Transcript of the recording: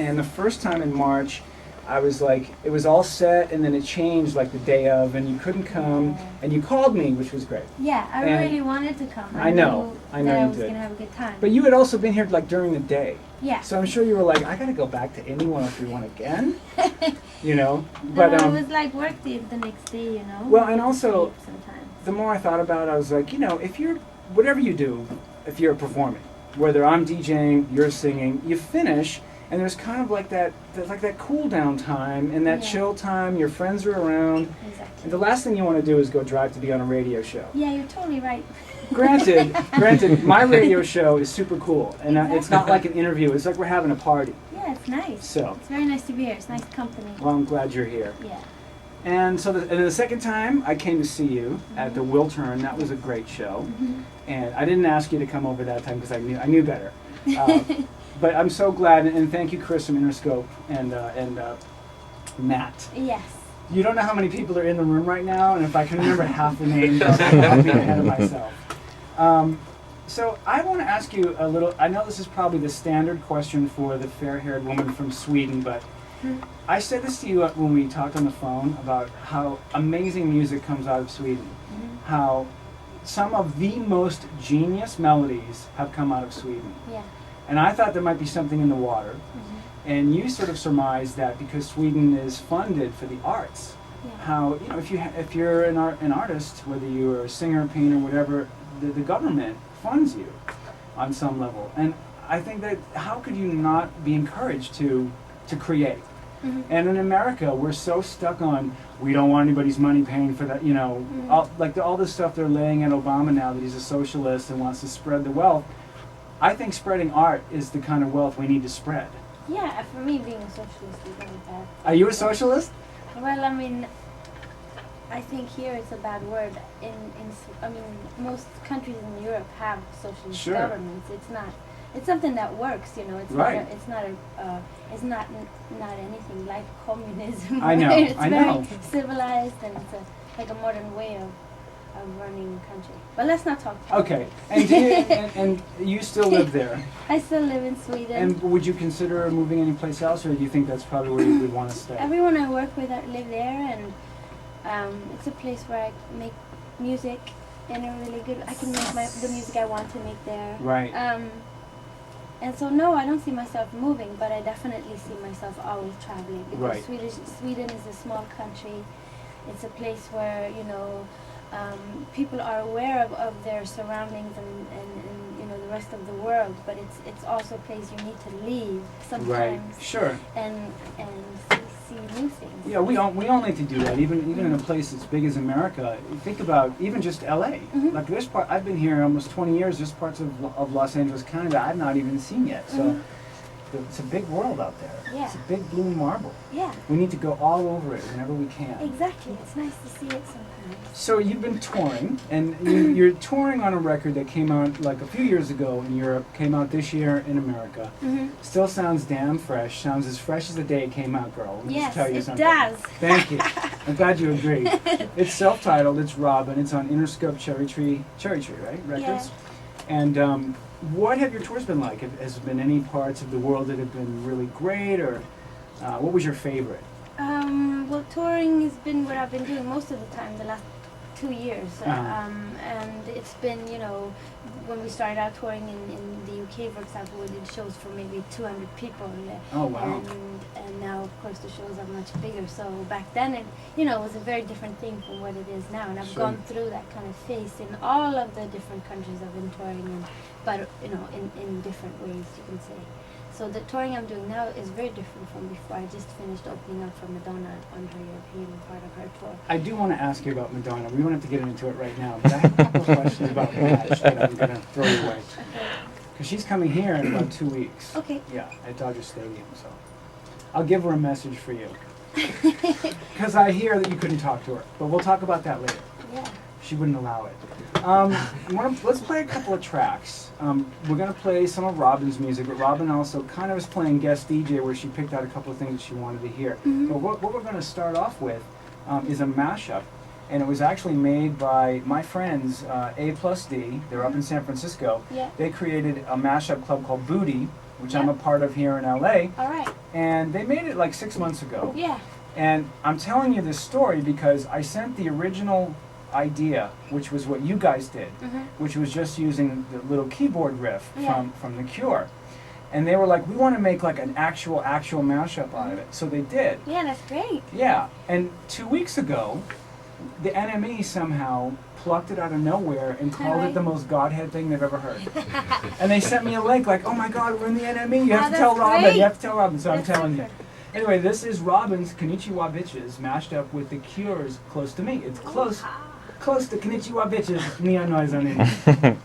And the first time in March, I was like, it was all set, and then it changed like the day of, and you couldn't come, and you called me, which was great. Yeah, I And really wanted to come. I know that you I was did. gonna have a good time. But you had also been here like during the day. Yeah. So I'm sure you were like, I gotta go back to Indy 103.1 again, you know. But But it was like work the next day, you know. well, and also sometimes. the more I thought about it, I was like, you know, if you're whatever you do, if you're performing, whether I'm DJing, you're singing, you finish. And there's kind of like that cool down time and that chill time. Your friends are around. Exactly. And the last thing you want to do is go drive to be on a radio show. Yeah, you're totally right. Granted, my radio show is super cool, and Exactly. it's not like an interview. It's like we're having a party. Yeah, it's nice. So it's very nice to be here. It's nice company. Well, I'm glad you're here. Yeah. And so, and the second time I came to see you at the Wiltern. That was a great show. And I didn't ask you to come over that time because I knew better. But I'm so glad, and thank you, Chris from Interscope, and Matt. Yes. You don't know how many people are in the room right now, and if I can remember half the names, I'll be ahead of myself. So I want to ask you a little. I know this is probably the standard question for the fair-haired woman from Sweden, but I said this to you when we talked on the phone about how amazing music comes out of Sweden. How some of the most genius melodies have come out of Sweden. Yeah. And I thought there might be something in the water. And you sort of surmised that because Sweden is funded for the arts, how, you know, if you're an artist, whether you're a singer, painter, whatever, the government funds you on some level. And I think that how could you not be encouraged to create? And in America, we're so stuck on, we don't want anybody's money paying for that, you know, all this stuff they're laying at Obama now that he's a socialist and wants to spread the wealth. I think spreading art is the kind of wealth we need to spread. Yeah, for me being a socialist is very bad. Are you a socialist? Well, I mean, I think here it's a bad word. I mean, most countries in Europe have socialist governments. It's something that works, you know. It's it's not anything like communism. I know. It's I very know. civilized, and it's like a modern way of running a country. But let's not talk politics. Okay. And do you, and you still live there? I still live in Sweden. And would you consider moving anyplace else, or do you think that's probably where you would want to stay? Everyone I work with live there, and it's a place where I make music in a really good. I can make the music I want to make there. Right. And so no, I don't see myself moving, but I definitely see myself always traveling because Sweden is a small country. It's a place where, you know, people are aware of their surroundings and you know the rest of the world, but it's also a place you need to leave sometimes. Right. Sure. And see new things. Yeah, we all need to do that. Even in a place as big as America, think about even just L.A. Like this part, I've been here almost 20 years. There's parts of Los Angeles County that I've not even seen yet. So it's a big world out there. Yeah. It's a big blue marble. Yeah. We need to go all over it whenever we can. Exactly. It's nice to see it sometimes. So you've been touring, and you're touring on a record that came out like a few years ago in Europe, came out this year in America. Still sounds damn fresh. Sounds as fresh as the day it came out, girl. Let me just tell you something. Does. Thank you. I'm glad you agree. It's self-titled. It's Robyn. It's on Interscope Cherry Tree, right? Records. Yeah. And what have your tours been like? Has there been any parts of the world that have been really great, or what was your favorite? Well, touring has been what I've been doing most of the time the last 2 years. And it's been, you know, when we started out touring in the UK, for example, we did shows for maybe 200 people. Oh, wow. And now, of course, the shows are much bigger. So back then, it, you know, was a very different thing from what it is now. And I've gone through that kind of phase in all of the different countries I've been touring in, but, you know, in different ways, you can say. So the touring I'm doing now is very different from before. I just finished opening up for Madonna on her European part of her tour. I do want to ask you about Madonna. We don't have to get into it right now, but I have a couple of questions about Madge that I'm going to throw you away. Because she's coming here in about 2 weeks. Okay. Yeah, at Dodger Stadium. So I'll give her a message for you. Because I hear that you couldn't talk to her, but we'll talk about that later. Yeah. She wouldn't allow it. Let's play a couple of tracks. We're going to play some of Robyn's music, but Robyn also kind of was playing guest DJ where she picked out a couple of things that she wanted to hear. But what we're going to start off with is a mashup, and it was actually made by my friends A plus D. They're up in San Francisco. Yeah. They created a mashup club called Booty, which I'm a part of here in LA. All right. And they made it like 6 months ago. Yeah. And I'm telling you this story because I sent the original idea, which was what you guys did, which was just using the little keyboard riff from The Cure. And they were like, we want to make like an actual mashup out of it. So they did. Yeah, that's great. Yeah. And 2 weeks ago, the NME somehow plucked it out of nowhere and called it the most Godhead thing they've ever heard. And they sent me a link like, oh my God, we're in the NME. You have to tell Robyn. Great. You have to tell Robyn. So I'm telling super. you. Anyway, this is Robyn's Konnichiwa Bitches mashed up with The Cure's Close to Me. It's close to Konnichiwa Bitches, Neon Noise on it.